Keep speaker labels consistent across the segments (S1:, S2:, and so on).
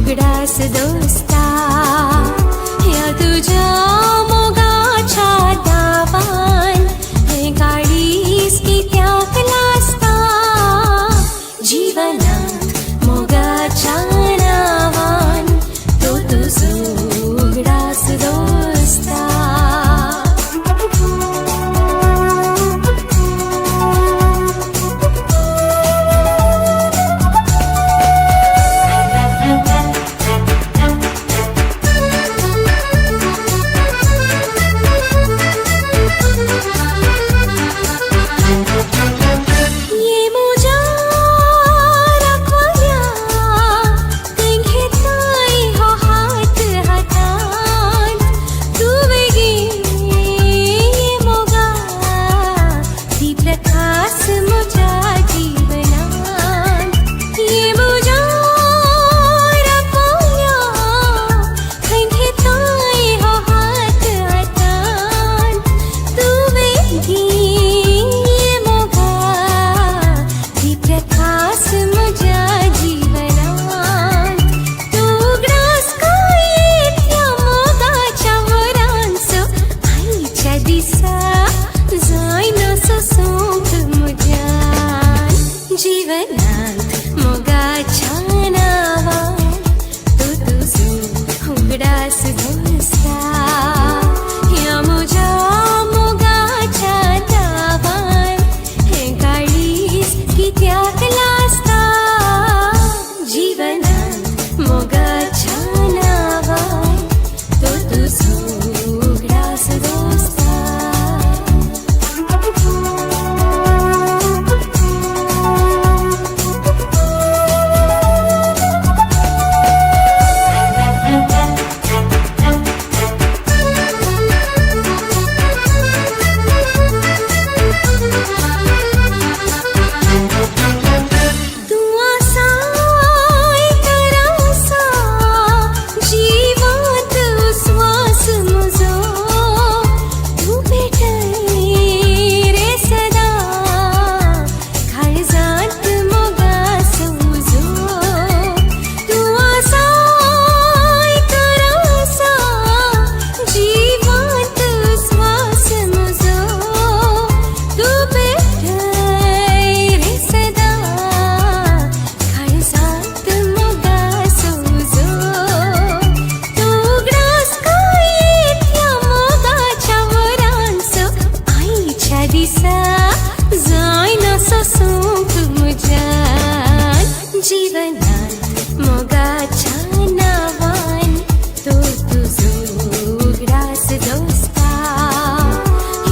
S1: उघडास दोस्ता या तुझ्या मोगाच्या दावान हे काळीस कित्याक लाजता जीवनात मोगाच्या नावान तो तुझो उघडास दोस्ता जीवनात मोगाच्या नावान तो तुझो उघडास दोस्ता या म्हज्या मोगाच्या दावान हे काळीस कित्याक लाजता जीवनात मोगाच्या नावान तो तुझो उघडास दोस्ता जीवनात मोगाच्या नावान तो तुझो उघडास दोस्ता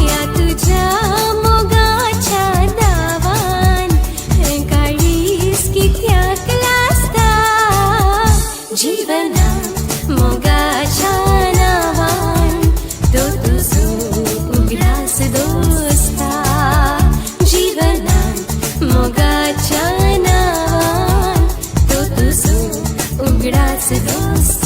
S1: या तुझ्या मोगाच्या दावान हे काळीस कित्याक लाजता जीवनात मोगाच्या नावान तो तुझो उघडास दोस्ता जीवनात मोगाच्या उघडास दोस्ता